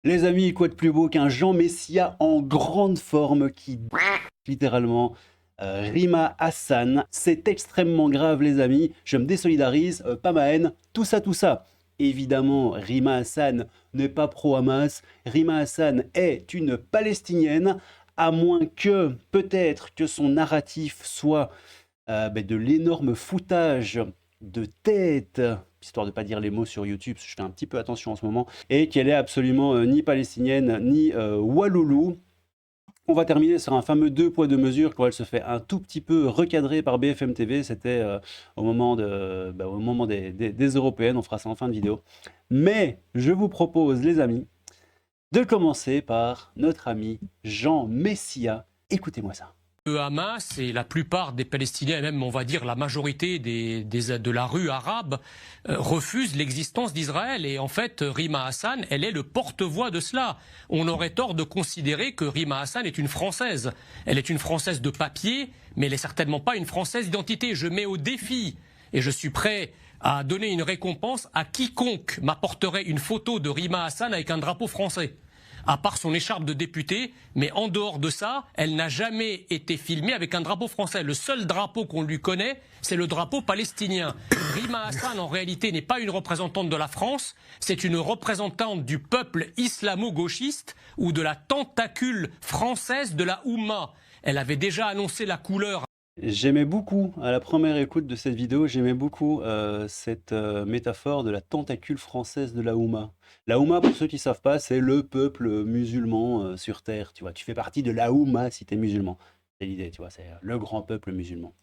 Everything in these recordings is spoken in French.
Les amis, quoi de plus beau qu'un Jean Messia en grande forme qui littéralement Rima Hassan. C'est extrêmement grave les amis, je me désolidarise, pas ma haine, tout ça, tout ça. Évidemment, Rima Hassan n'est pas pro-Hamas, Rima Hassan est une Palestinienne, à moins que peut-être que son narratif soit de l'énorme foutage de tête, histoire de ne pas dire les mots sur YouTube, parce que je fais un petit peu attention en ce moment, et qu'elle est absolument ni palestinienne, ni Walloulou. On va terminer sur un fameux deux poids deux mesures quand elle se fait un tout petit peu recadrer par BFM TV. C'était au moment des européennes. On fera ça en fin de vidéo. Mais je vous propose, les amis, de commencer par notre ami Jean Messia. Écoutez-moi ça. Le Hamas et la plupart des Palestiniens, et même on va dire la majorité de la rue arabe, refusent l'existence d'Israël. Et en fait, Rima Hassan, elle est le porte-voix de cela. On aurait tort de considérer que Rima Hassan est une Française. Elle est une Française de papier, mais elle n'est certainement pas une Française d'identité. Je mets au défi, et je suis prêt à donner une récompense à quiconque m'apporterait une photo de Rima Hassan avec un drapeau français. À part son écharpe de députée, mais en dehors de ça, elle n'a jamais été filmée avec un drapeau français. Le seul drapeau qu'on lui connaît, c'est le drapeau palestinien. Rima Hassan, en réalité, n'est pas une représentante de la France, c'est une représentante du peuple islamo-gauchiste ou de la tentacule française de la Oumma. Elle avait déjà annoncé la couleur. J'aimais beaucoup, à la première écoute de cette vidéo, j'aimais beaucoup cette métaphore de la tentacule française de la Oumma. La Oumma, pour ceux qui ne savent pas, c'est le peuple musulman sur Terre, tu vois. Tu fais partie de la Oumma si tu es musulman. C'est l'idée, tu vois, c'est le grand peuple musulman.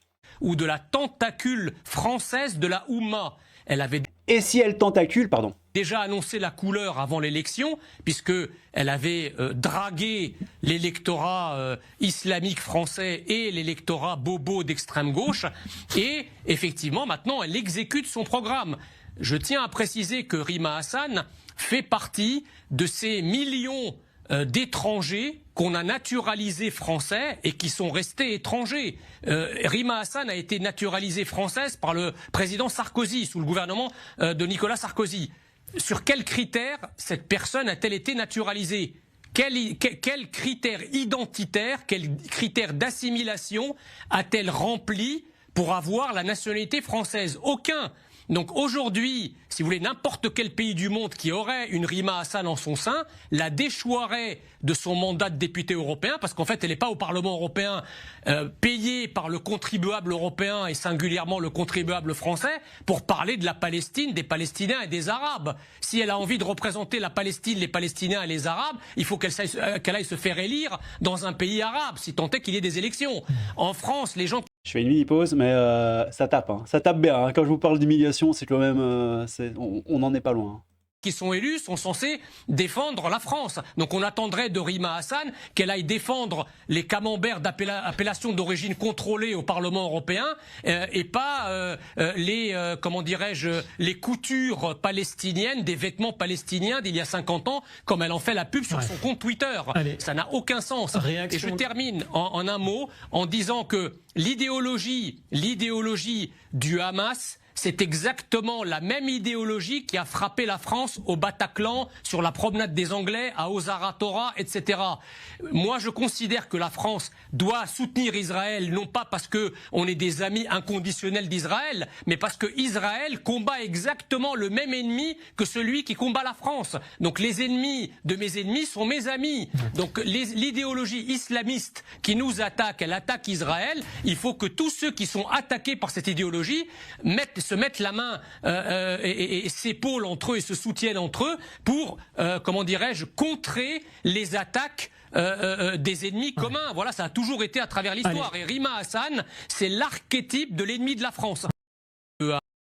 Ou de la tentacule française de la Oumma. Elle avait Et si elle tentacule, pardon. déjà annoncé la couleur avant l'élection, puisqu'elle avait dragué l'électorat islamique français et l'électorat bobo d'extrême gauche. Et effectivement, maintenant, elle exécute son programme. Je tiens à préciser que Rima Hassan fait partie de ces millions d'étrangers qu'on a naturalisés français et qui sont restés étrangers. Rima Hassan a été naturalisée française par le président Sarkozy, sous le gouvernement de Nicolas Sarkozy. Sur quels critères cette personne a-t-elle été naturalisée ? Quels critères identitaires, quels critères d'assimilation a-t-elle rempli pour avoir la nationalité française ? Aucun. Donc aujourd'hui, si vous voulez, n'importe quel pays du monde qui aurait une Rima Hassan en son sein la déchoirait de son mandat de député européen, parce qu'en fait, elle n'est pas au Parlement européen payée par le contribuable européen et singulièrement le contribuable français pour parler de la Palestine, des Palestiniens et des Arabes. Si elle a envie de représenter la Palestine, les Palestiniens et les Arabes, il faut qu'elle aille se faire élire dans un pays arabe, si tant est qu'il y ait des élections. En France, les gens... Je fais une mini-pause, mais ça tape, hein. Ça tape bien. Hein. Quand je vous parle d'humiliation, c'est quand même... on n'en est pas loin. Qui sont élus sont censés défendre la France. Donc on attendrait de Rima Hassan qu'elle aille défendre les camemberts d'appellation d'origine contrôlée au Parlement européen et pas comment dirais-je, les coutures palestiniennes, des vêtements palestiniens d'il y a 50 ans, comme elle en fait la pub sur son compte Twitter. Allez. Ça n'a aucun sens. Et je termine en un mot en disant que l'idéologie du Hamas, c'est exactement la même idéologie qui a frappé la France au Bataclan, sur la promenade des Anglais, à Ozara Tora, etc. Moi, je considère que la France doit soutenir Israël, non pas parce qu'on est des amis inconditionnels d'Israël, mais parce que Israël combat exactement le même ennemi que celui qui combat la France. Donc les ennemis de mes ennemis sont mes amis. Donc l'idéologie islamiste qui nous attaque, elle attaque Israël. Il faut que tous ceux qui sont attaqués par cette idéologie se mettent la main et s'épaulent entre eux et se soutiennent entre eux pour, comment dirais-je, contrer les attaques des ennemis communs. Voilà, ça a toujours été à travers l'histoire. Et Rima Hassan, c'est l'archétype de l'ennemi de la France.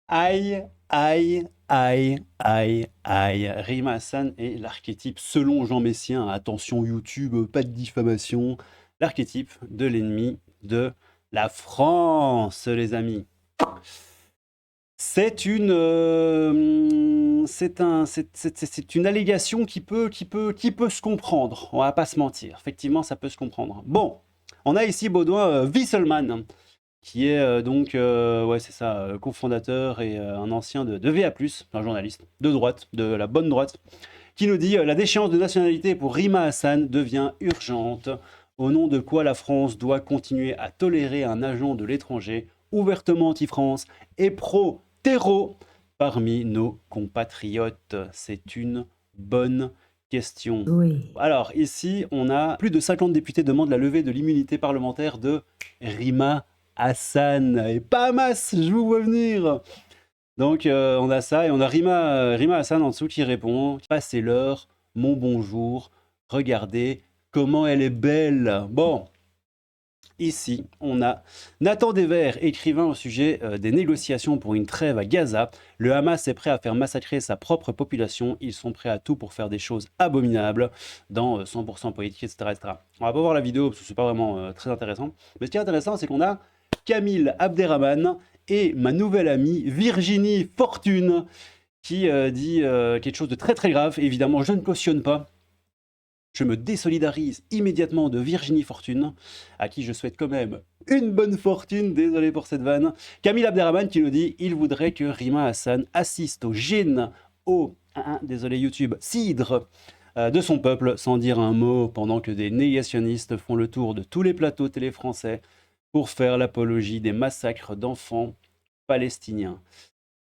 Aïe, aïe, aïe, aïe, aïe. Rima Hassan est l'archétype, selon Jean Messien, attention YouTube, pas de diffamation, l'archétype de l'ennemi de la France, les amis. C'est une allégation qui peut se comprendre. On va pas se mentir. Effectivement, ça peut se comprendre. Bon, on a ici Baudouin Wisselman, qui est donc, c'est ça, cofondateur et un ancien de VA+, un journaliste de droite, de la bonne droite, qui nous dit la déchéance de nationalité pour Rima Hassan devient urgente. Au nom de quoi la France doit continuer à tolérer un agent de l'étranger ouvertement anti-France et pro-terreau parmi nos compatriotes? C'est une bonne question. Oui. Alors ici, on a plus de 50 députés demandent la levée de l'immunité parlementaire de Rima Hassan. Et pas masse, je vous vois venir. Donc on a ça et on a Rima Hassan en dessous qui répond « Passez l'heure, mon bonjour, regardez comment elle est belle ». Bon, ici on a Nathan Devers, écrivain au sujet des négociations pour une trêve à Gaza. Le Hamas est prêt à faire massacrer sa propre population. Ils sont prêts à tout pour faire des choses abominables dans 100% politique, etc., etc. On va pas voir la vidéo parce que c'est pas vraiment très intéressant. Mais ce qui est intéressant, c'est qu'on a Camille Abderrahmane et ma nouvelle amie Virginie Fortune qui dit quelque chose de très très grave. Évidemment, je ne cautionne pas. Je me désolidarise immédiatement de Virginie Fortune, à qui je souhaite quand même une bonne fortune. Désolé pour cette vanne. Camille Abderrahmane qui nous dit il voudrait que Rima Hassan assiste au gin, désolé YouTube, cidre de son peuple sans dire un mot pendant que des négationnistes font le tour de tous les plateaux télé français pour faire l'apologie des massacres d'enfants palestiniens.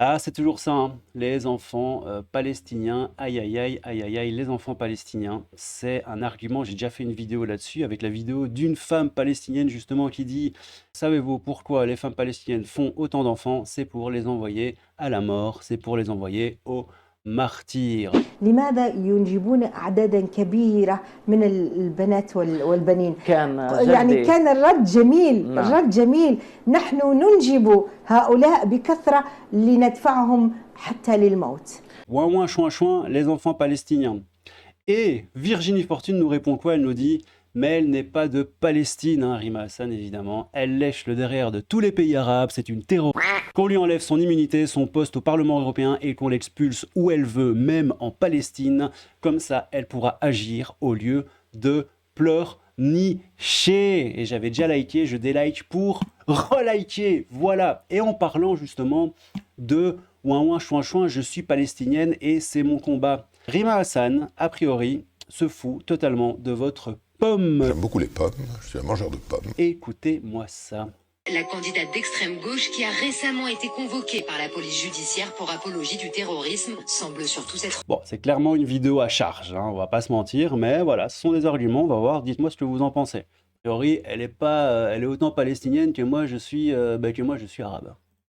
Ah, c'est toujours ça, hein. Les enfants palestiniens, aïe aïe aïe, aïe aïe aïe, les enfants palestiniens, c'est un argument, j'ai déjà fait une vidéo là-dessus, avec la vidéo d'une femme palestinienne justement qui dit « Savez-vous pourquoi les femmes palestiniennes font autant d'enfants? C'est pour les envoyer à la mort, c'est pour les envoyer au martyr. » لماذا ينجبون أعدادا كبيرة من البنات والبنين؟ يعني كان الرد جميل، نعم. الرد جميل. نحن ننجب هؤلاء بكثرة لندفعهم حتى للموت. Ouin ouin chouin chouin, les enfants palestiniens. Et Virginie Fortune nous répond quoi? Elle nous dit mais elle n'est pas de Palestine, hein, Rima Hassan évidemment. Elle lèche le derrière de tous les pays arabes, c'est une terroriste. Qu'on lui enlève son immunité, son poste au Parlement européen et qu'on l'expulse où elle veut, même en Palestine. Comme ça, elle pourra agir au lieu de pleurnicher. Et j'avais déjà liké, je délike pour reliker. Voilà. Et en parlant justement de ouin ouin chouin chouin, je suis palestinienne et c'est mon combat. Rima Hassan, a priori, se fout totalement de votre pomme. J'aime beaucoup les pommes, je suis un mangeur de pommes. Écoutez-moi ça. La candidate d'extrême gauche qui a récemment été convoquée par la police judiciaire pour apologie du terrorisme semble surtout s'être... Bon, c'est clairement une vidéo à charge, hein, on va pas se mentir, mais voilà, ce sont des arguments, on va voir, dites-moi ce que vous en pensez. A priori, elle est autant palestinienne que moi je suis arabe.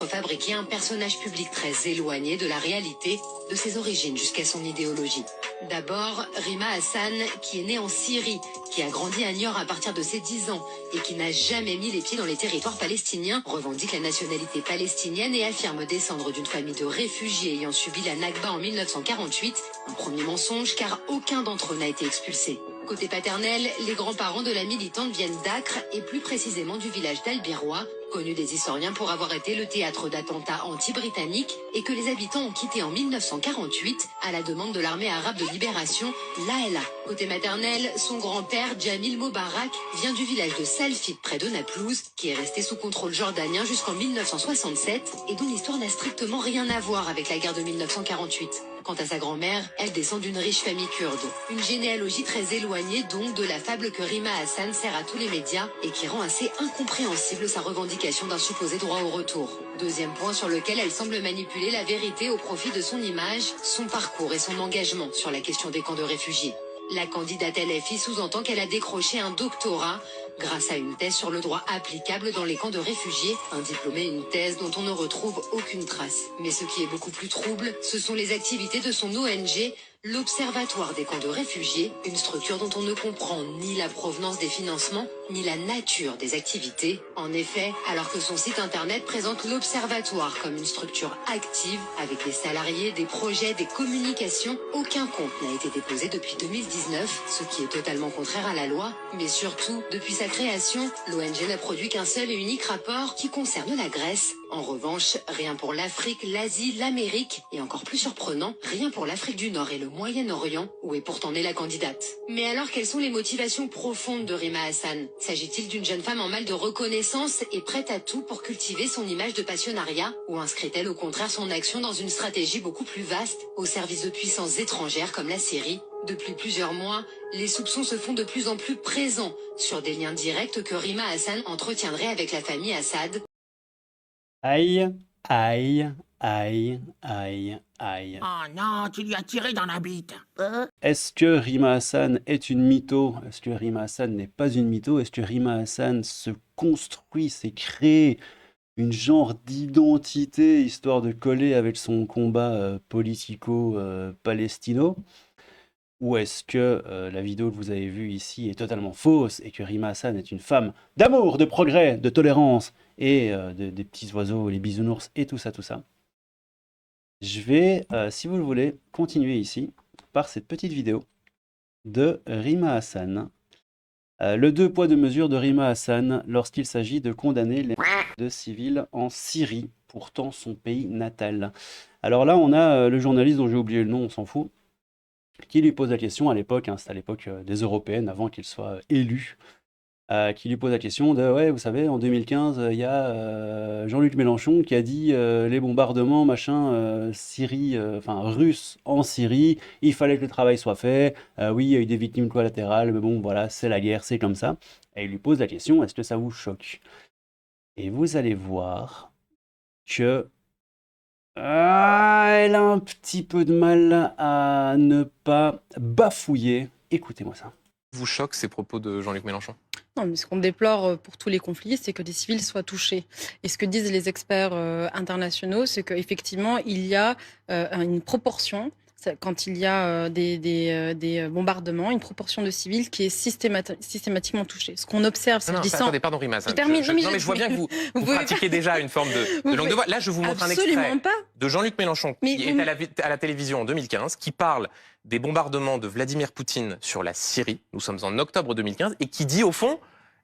fabriquer un personnage public très éloigné de la réalité, de ses origines jusqu'à son idéologie. D'abord, Rima Hassan, qui est née en Syrie, qui a grandi à Niort à partir de ses 10 ans et qui n'a jamais mis les pieds dans les territoires palestiniens, revendique la nationalité palestinienne et affirme descendre d'une famille de réfugiés ayant subi la Nakba en 1948. Un premier mensonge car aucun d'entre eux n'a été expulsé. Côté paternel, les grands-parents de la militante viennent d'Acre et plus précisément du village d'Albirois, connu des historiens pour avoir été le théâtre d'attentats anti-britanniques et que les habitants ont quitté en 1948 à la demande de l'armée arabe de libération, l'ALA. Côté maternel, son grand-père, Jamil Mobarak, vient du village de Salfit près de Naplouse, qui est resté sous contrôle jordanien jusqu'en 1967 et dont l'histoire n'a strictement rien à voir avec la guerre de 1948. Quant à sa grand-mère, elle descend d'une riche famille kurde. Une généalogie très éloignée donc de la fable que Rima Hassan sert à tous les médias et qui rend assez incompréhensible sa revendication d'un supposé droit au retour. Deuxième point sur lequel elle semble manipuler la vérité au profit de son image, son parcours et son engagement sur la question des camps de réfugiés. La candidate LFI sous-entend qu'elle a décroché un doctorat grâce à une thèse sur le droit applicable dans les camps de réfugiés, un diplôme et une thèse dont on ne retrouve aucune trace. Mais ce qui est beaucoup plus trouble, ce sont les activités de son ONG, l'Observatoire des camps de réfugiés, une structure dont on ne comprend ni la provenance des financements, ni la nature des activités. En effet, alors que son site internet présente l'Observatoire comme une structure active, avec des salariés, des projets, des communications, aucun compte n'a été déposé depuis 2019, ce qui est totalement contraire à la loi. Mais surtout, depuis sa création, l'ONG n'a produit qu'un seul et unique rapport qui concerne la Grèce, En revanche, rien pour l'Afrique, l'Asie, l'Amérique et encore plus surprenant, rien pour l'Afrique du Nord et le Moyen-Orient, où est pourtant née la candidate. Mais alors, quelles sont les motivations profondes de Rima Hassan? S'agit-il d'une jeune femme en mal de reconnaissance et prête à tout pour cultiver son image de passionnariat? Ou inscrit-elle au contraire son action dans une stratégie beaucoup plus vaste, au service de puissances étrangères comme la Syrie? Depuis plusieurs mois, les soupçons se font de plus en plus présents sur des liens directs que Rima Hassan entretiendrait avec la famille Assad. Aïe, aïe, aïe, aïe, aïe. Oh non, tu lui as tiré dans la bite. Est-ce que Rima Hassan est une mytho? Est-ce que Rima Hassan n'est pas une mytho? Est-ce que Rima Hassan se construit, s'est créé une genre d'identité histoire de coller avec son combat politico-palestino? Ou est-ce que la vidéo que vous avez vue ici est totalement fausse et que Rima Hassan est une femme d'amour, de progrès, de tolérance et des petits oiseaux, les bisounours et tout ça, tout ça? Je vais, si vous le voulez, continuer ici par cette petite vidéo de Rima Hassan. Le 2 poids 2 mesures de Rima Hassan lorsqu'il s'agit de condamner les de civils en Syrie, pourtant son pays natal. Alors là, on a le journaliste dont j'ai oublié le nom, on s'en fout, qui lui pose la question à l'époque, hein, c'était à l'époque des européennes, avant qu'il soit élu, qui lui pose la question de, ouais, vous savez, en 2015, il y a Jean-Luc Mélenchon qui a dit les bombardements, machin, Syrie, enfin russes en Syrie, il fallait que le travail soit fait, oui, il y a eu des victimes collatérales, mais bon, voilà, c'est la guerre, c'est comme ça. Et il lui pose la question, est-ce que ça vous choque? Et vous allez voir que elle a un petit peu de mal à ne pas bafouiller. Écoutez-moi ça. Vous choque ces propos de Jean-Luc Mélenchon? Non, mais ce qu'on déplore pour tous les conflits, c'est que des civils soient touchés. Et ce que disent les experts internationaux, c'est qu'effectivement, il y a une proportion, quand il y a des bombardements, une proportion de civils qui est systématiquement touchée. Ce qu'on observe, c'est attendez, pardon Rima Hassan. Je vois bien que vous pratiquez déjà une forme de langue de voix. Là, je vous montre un extrait de Jean-Luc Mélenchon qui est à la télévision en 2015, qui parle des bombardements de Vladimir Poutine sur la Syrie. Nous sommes en octobre 2015 et qui dit au fond,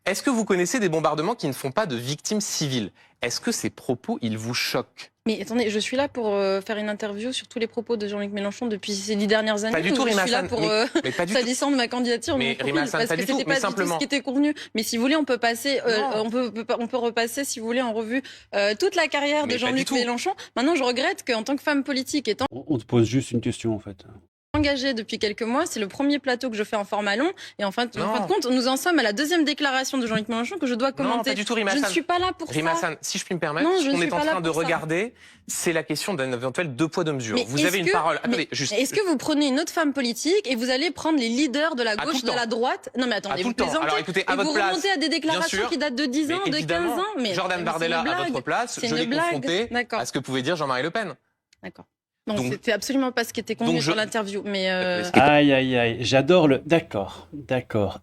est-ce que vous connaissez des bombardements qui ne font pas de victimes civiles? Est-ce que ces propos, ils vous choquent? Mais attendez, je suis là pour faire une interview sur tous les propos de Jean-Luc Mélenchon depuis ces 10 dernières années. Pas du tout, Rima Hassan. Je suis là pour s'agissant de ma candidature, mais Rima Hassan, parce que c'était pas du tout ce qui était convenu. Mais si vous voulez, on peut passer, on peut repasser, si vous voulez, en revue toute la carrière de Jean-Luc Mélenchon. Maintenant, je regrette qu'en tant que femme politique, étant on te pose juste une question en fait. Engagée depuis quelques mois, c'est le premier plateau que je fais en format long et en fin de compte, nous en sommes à la deuxième déclaration de Jean-Luc Mélenchon que je dois commenter. Non, pas du tout, Rima Hassan. Je ne suis pas là pour Rima ça. Hassan, si je puis me permettre, ce qu'on est en train de regarder, c'est la question d'un éventuel 2 poids 2 mesures. Mais vous avez une parole. Attendez, juste. Est-ce que vous prenez une autre femme politique et vous allez prendre les leaders de la gauche, de la droite? Non mais attendez, vous plaisantez. Alors écoutez, à et votre vous place, remontez à des déclarations qui datent de 10 ans, de 15 ans. Mais Jordan Bardella, à votre place, je l'ai confronté à ce que pouvait dire Jean-Marie Le Pen. D'accord. Non, c'était absolument pas ce qui était convenu dans l'interview. Mais Aïe, aïe, aïe. J'adore le... D'accord.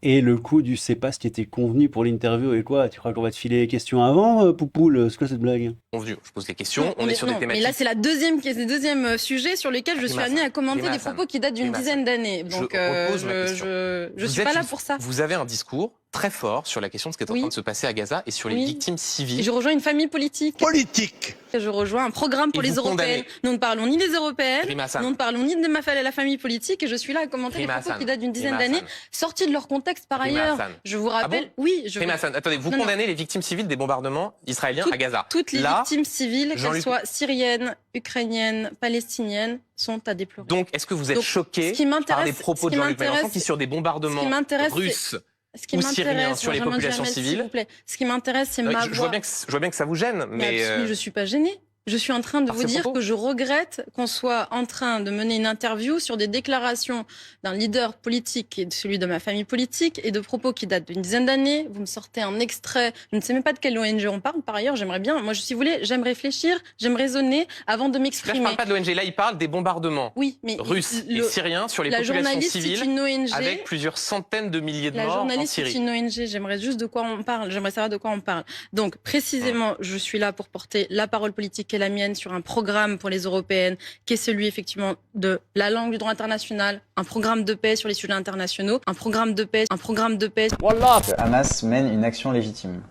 Et le coup du c'est pas ce qui était convenu pour l'interview et quoi? Tu crois qu'on va te filer les questions avant, Poupoule? C'est quoi cette blague? Convenu. Je pose les questions, on est sur des thématiques. Mais là, c'est le deuxième sujet sur lequel je suis amenée à commenter des propos qui datent d'une dizaine d'années. Donc, je suis pas là pour ça. Vous avez un discours très fort sur la question de ce qui est en train de se passer à Gaza et sur les victimes civiles. Et je rejoins une famille politique. Je rejoins un programme pour les Européennes. Nous ne parlons ni des Européennes, nous ne parlons ni de la famille politique et je suis là à commenter les propos qui datent d'une dizaine d'années, sortis de leur contexte par ailleurs. Je vous rappelle, attendez, vous condamnez les victimes civiles des bombardements israéliens à Gaza. Toutes les victimes civiles, qu'elles soient syriennes, ukrainiennes, palestiniennes, sont à déplorer. Donc, est-ce que vous êtes choqué par les propos de Jean-Luc Mélenchon qui, sur des bombardements russes ou syriens sur les populations civiles. Ce qui m'intéresse, c'est ma voix. Je vois bien que ça vous gêne, mais je suis pas gênée. Je suis en train de vous dire que je regrette qu'on soit en train de mener une interview sur des déclarations d'un leader politique et de celui de ma famille politique et de propos qui datent d'une dizaine d'années. Vous me sortez un extrait. Je ne sais même pas de quelle ONG on parle. Par ailleurs, j'aimerais bien, moi, si vous voulez, j'aime réfléchir, j'aime raisonner avant de m'exprimer. Là, je parle pas de l'ONG. Là, il parle des bombardements russes et syriens sur les populations civiles avec plusieurs centaines de milliers de morts en Syrie. La journaliste, c'est une ONG. J'aimerais juste de quoi on parle. J'aimerais savoir de quoi on parle. Donc, précisément, je suis là pour porter la parole politique qui est la mienne sur un programme pour les européennes, qui est celui effectivement de la langue du droit international, un programme de paix sur les sujets internationaux, un programme de paix. Que Hamas mène une action légitime.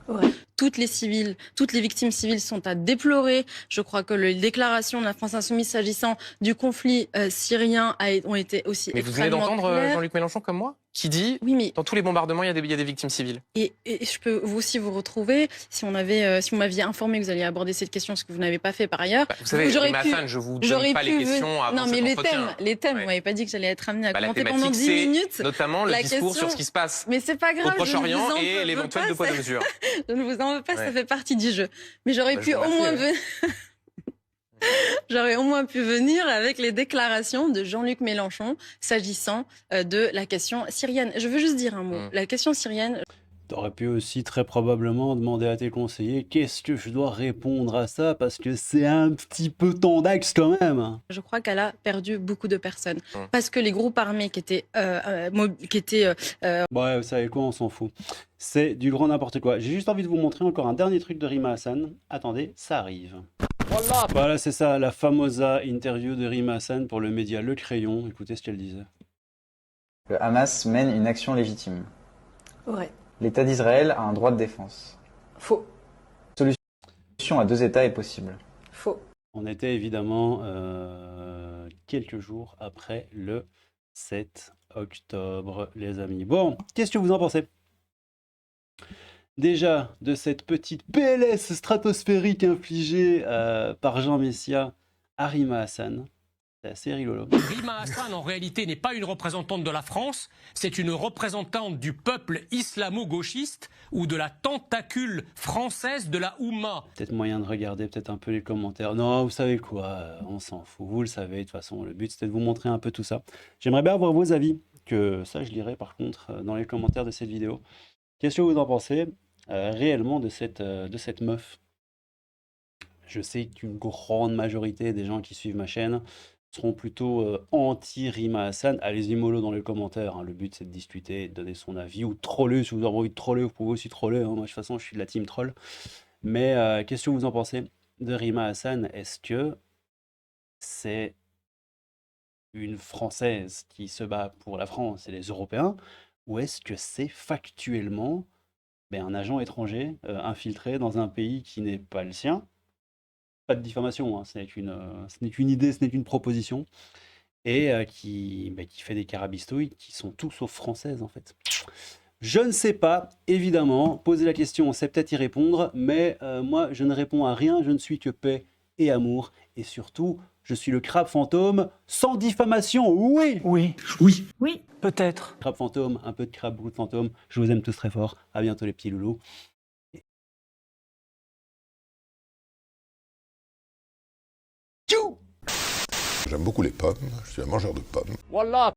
Ouais. toutes les victimes civiles sont à déplorer. Je crois que les déclarations de la France Insoumise s'agissant du conflit syrien ont été aussi Mais vous venez d'entendre Jean-Luc Mélenchon comme moi qui dit dans tous les bombardements, il y a des victimes civiles. Et je peux aussi vous retrouver, si vous m'aviez informé que vous alliez aborder cette question, ce que vous n'avez pas fait par ailleurs. Vous savez, Hassan, je vous donne pas les questions avant cet entretien. Les thèmes, vous m'avez pas dit que j'allais être amené à commenter la pendant 10 minutes. Notamment le discours sur ce qui se passe au Proche-Orient et l'éventuel deux poids deux mesures. Je ne vous en veux pas, ça fait partie du jeu. Mais j'aurais pu au moins J'aurais au moins pu venir avec les déclarations de Jean-Luc Mélenchon s'agissant de la question syrienne. Je veux juste dire un mot. La question syrienne... T'aurais pu aussi très probablement demander à tes conseillers qu'est-ce que je dois répondre à ça parce que c'est un petit peu tendax quand même. Je crois qu'elle a perdu beaucoup de personnes parce que les groupes armés qui étaient... Ouais, vous savez quoi, on s'en fout. C'est du grand n'importe quoi. J'ai juste envie de vous montrer encore un dernier truc de Rima Hassan. Attendez, ça arrive. Voilà, c'est ça, la famosa interview de Rima Hassan pour le média Le Crayon. Écoutez ce qu'elle disait. Le Hamas mène une action légitime. Ouais. L'État d'Israël a un droit de défense. Faux. Solution à 2 États est possible. Faux. On était évidemment quelques jours après le 7 octobre, les amis. Bon, qu'est-ce que vous en pensez ? Déjà, de cette petite PLS stratosphérique infligée par Jean Messia à Rima Hassan. C'est assez rigolo. Rima Hassan, en réalité, n'est pas une représentante de la France, c'est une représentante du peuple islamo-gauchiste ou de la tentacule française de la Oumma. Peut-être moyen de regarder peut-être un peu les commentaires. Non, vous savez quoi, on s'en fout. Vous le savez, de toute façon, le but c'était de vous montrer un peu tout ça. J'aimerais bien avoir vos avis, que ça je lirai par contre dans les commentaires de cette vidéo. Qu'est-ce que vous en pensez réellement de cette meuf? Je sais qu'une grande majorité des gens qui suivent ma chaîne seront plutôt anti-Rima Hassan. Allez-y mollo dans les commentaires, hein. Le but c'est de discuter, de donner son avis ou de troller. Si vous avez envie de troller, vous pouvez aussi troller, hein. Moi de toute façon je suis de la team troll. Mais qu'est-ce que vous en pensez de Rima Hassan? Est-ce que c'est une Française qui se bat pour la France et les Européens, ou est-ce que c'est factuellement un agent étranger infiltré dans un pays qui n'est pas le sien? Pas de diffamation, hein, ce n'est qu'une idée, ce n'est qu'une proposition, et qui fait des carabistouilles qui sont tout sauf françaises en fait. Je ne sais pas, évidemment, poser la question, c'est peut-être y répondre, mais moi je ne réponds à rien, je ne suis que paix et amour, et surtout, je suis le crabe fantôme sans diffamation, oui. Oui. Peut-être. Crabe fantôme, un peu de crabe, beaucoup de fantôme, je vous aime tous très fort, à bientôt les petits loulous. J'aime beaucoup les pommes, je suis un mangeur de pommes. Voilà.